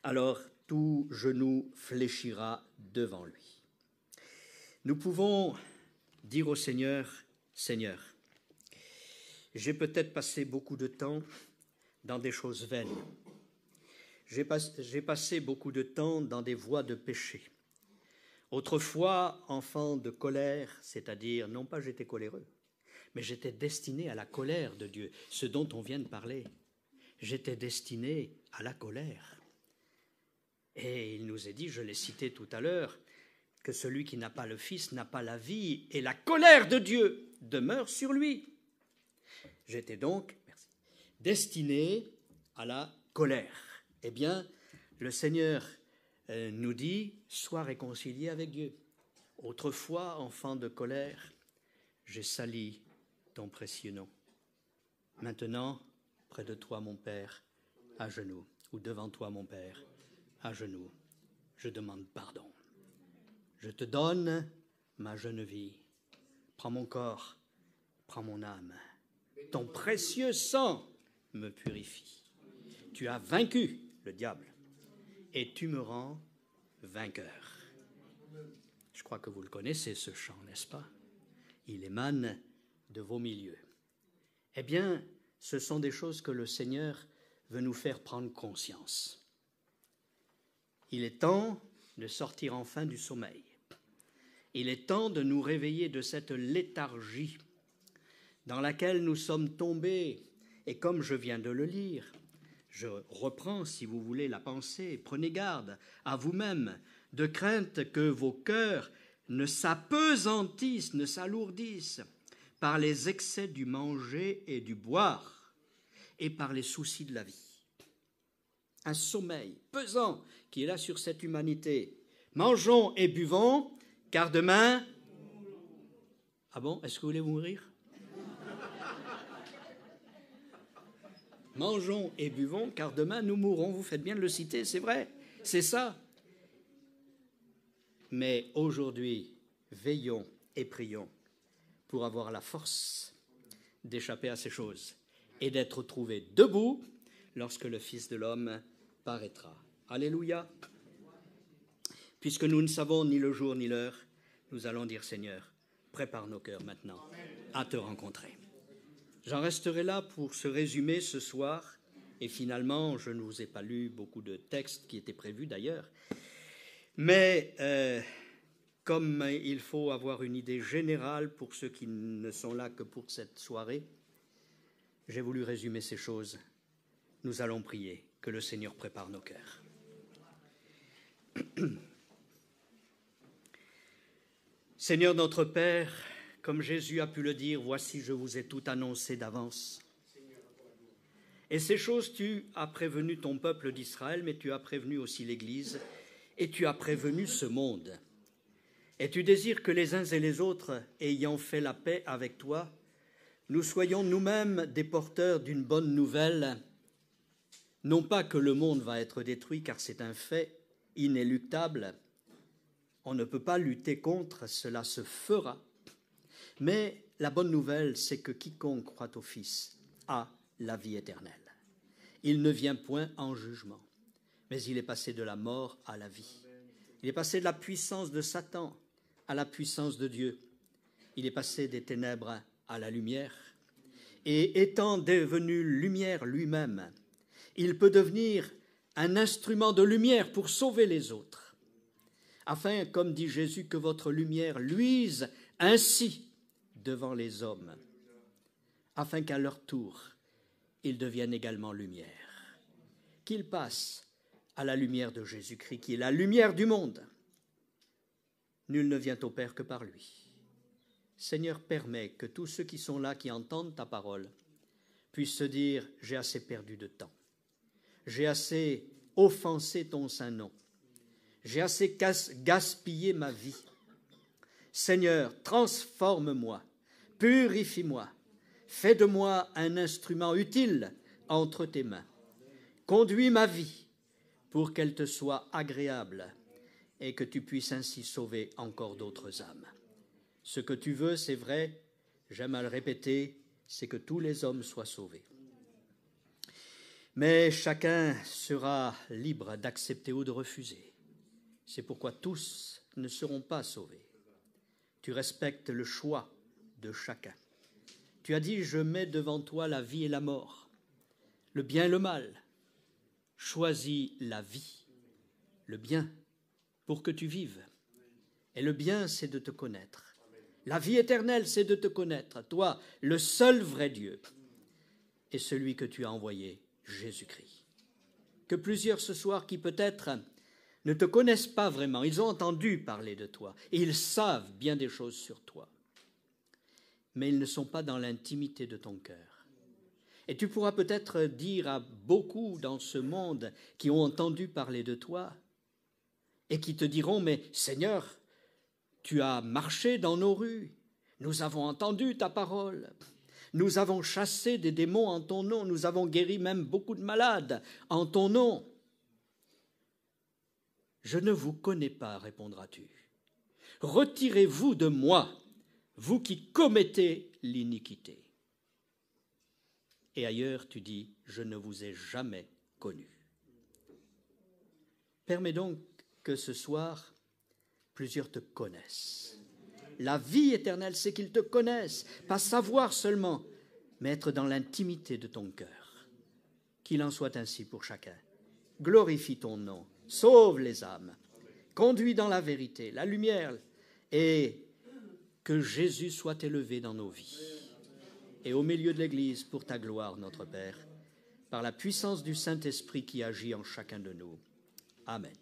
alors tout genou fléchira devant lui. Nous pouvons dire au Seigneur, Seigneur, j'ai peut-être passé beaucoup de temps dans des choses vaines. J'ai passé beaucoup de temps dans des voies de péché. Autrefois, enfant de colère, c'est-à-dire, non pas j'étais coléreux, mais j'étais destiné à la colère de Dieu, ce dont on vient de parler. J'étais destiné à la colère. Et il nous est dit, je l'ai cité tout à l'heure, que celui qui n'a pas le Fils n'a pas la vie, et la colère de Dieu demeure sur lui. J'étais donc destiné à la colère. Eh bien, le Seigneur nous dit, sois réconcilié avec Dieu. Autrefois, enfant de colère, j'ai sali ton précieux nom. Maintenant, près de toi, mon Père, à genoux, ou devant toi, mon Père, à genoux, je demande pardon. Je te donne ma jeune vie. Prends mon corps, prends mon âme. Ton précieux sang me purifie. Tu as vaincu le diable et tu me rends vainqueur. Je crois que vous le connaissez, ce chant, n'est-ce pas? Il émane de vos milieux. Eh bien, ce sont des choses que le Seigneur veut nous faire prendre conscience. Il est temps de sortir enfin du sommeil. Il est temps de nous réveiller de cette léthargie dans laquelle nous sommes tombés. Et comme je viens de le lire, je reprends, si vous voulez, la pensée. Prenez garde à vous-même, de crainte que vos cœurs ne s'apesantissent, ne s'alourdissent par les excès du manger et du boire et par les soucis de la vie. Un sommeil pesant qui est là sur cette humanité. Mangeons et buvons, car demain... Ah bon, est-ce que vous voulez mourir? Mangeons et buvons, car demain nous mourrons. Vous faites bien de le citer, c'est vrai, c'est ça. Mais aujourd'hui, veillons et prions pour avoir la force d'échapper à ces choses et d'être trouvés debout lorsque le Fils de l'homme paraîtra. Alléluia. Puisque nous ne savons ni le jour ni l'heure, nous allons dire, Seigneur, prépare nos cœurs maintenant à te rencontrer. J'en resterai là pour ce résumé ce soir. Et finalement, je ne vous ai pas lu beaucoup de textes qui étaient prévus d'ailleurs. Mais comme il faut avoir une idée générale pour ceux qui ne sont là que pour cette soirée, j'ai voulu résumer ces choses. Nous allons prier que le Seigneur prépare nos cœurs. Seigneur notre Père, comme Jésus a pu le dire, voici, je vous ai tout annoncé d'avance. Et ces choses, tu as prévenu ton peuple d'Israël, mais tu as prévenu aussi l'Église, et tu as prévenu ce monde. Et tu désires que les uns et les autres, ayant fait la paix avec toi, nous soyons nous-mêmes des porteurs d'une bonne nouvelle, non pas que le monde va être détruit, car c'est un fait inéluctable, on ne peut pas lutter contre, cela se fera, mais la bonne nouvelle, c'est que quiconque croit au Fils a la vie éternelle. Il ne vient point en jugement, mais il est passé de la mort à la vie. Il est passé de la puissance de Satan à la puissance de Dieu. Il est passé des ténèbres à la lumière. Et étant devenu lumière lui-même, il peut devenir un instrument de lumière pour sauver les autres, afin, comme dit Jésus, que votre lumière luise ainsi devant les hommes, afin qu'à leur tour, ils deviennent également lumière, qu'ils passent à la lumière de Jésus-Christ, qui est la lumière du monde. Nul ne vient au Père que par lui. Seigneur, permets que tous ceux qui sont là, qui entendent ta parole, puissent se dire « J'ai assez perdu de temps, j'ai assez offensé ton saint nom, j'ai assez gaspillé ma vie. Seigneur, transforme-moi, purifie-moi, fais de moi un instrument utile entre tes mains. Conduis ma vie pour qu'elle te soit agréable et que tu puisses ainsi sauver encore d'autres âmes. Ce que tu veux, c'est vrai, j'aime à le répéter, c'est que tous les hommes soient sauvés. Mais chacun sera libre d'accepter ou de refuser. C'est pourquoi tous ne seront pas sauvés. Tu respectes le choix de chacun. Tu as dit, je mets devant toi la vie et la mort, le bien et le mal. Choisis la vie, le bien, pour que tu vives. Et le bien, c'est de te connaître. La vie éternelle, c'est de te connaître, toi, le seul vrai Dieu, et celui que tu as envoyé, Jésus-Christ. Que plusieurs ce soir qui peut-être ne te connaissent pas vraiment, ils ont entendu parler de toi, et ils savent bien des choses sur toi, mais ils ne sont pas dans l'intimité de ton cœur. Et tu pourras peut-être dire à beaucoup dans ce monde qui ont entendu parler de toi, et qui te diront, mais Seigneur, tu as marché dans nos rues, nous avons entendu ta parole, nous avons chassé des démons en ton nom, nous avons guéri même beaucoup de malades en ton nom. Je ne vous connais pas, répondras-tu. Retirez-vous de moi, vous qui commettez l'iniquité. Et ailleurs, tu dis, je ne vous ai jamais connu. Permets donc que ce soir, plusieurs te connaissent. La vie éternelle, c'est qu'ils te connaissent, pas savoir seulement, mais être dans l'intimité de ton cœur. Qu'il en soit ainsi pour chacun. Glorifie ton nom, sauve les âmes, conduis dans la vérité, la lumière, et que Jésus soit élevé dans nos vies. Et au milieu de l'Église, pour ta gloire, notre Père, par la puissance du Saint-Esprit qui agit en chacun de nous. Amen.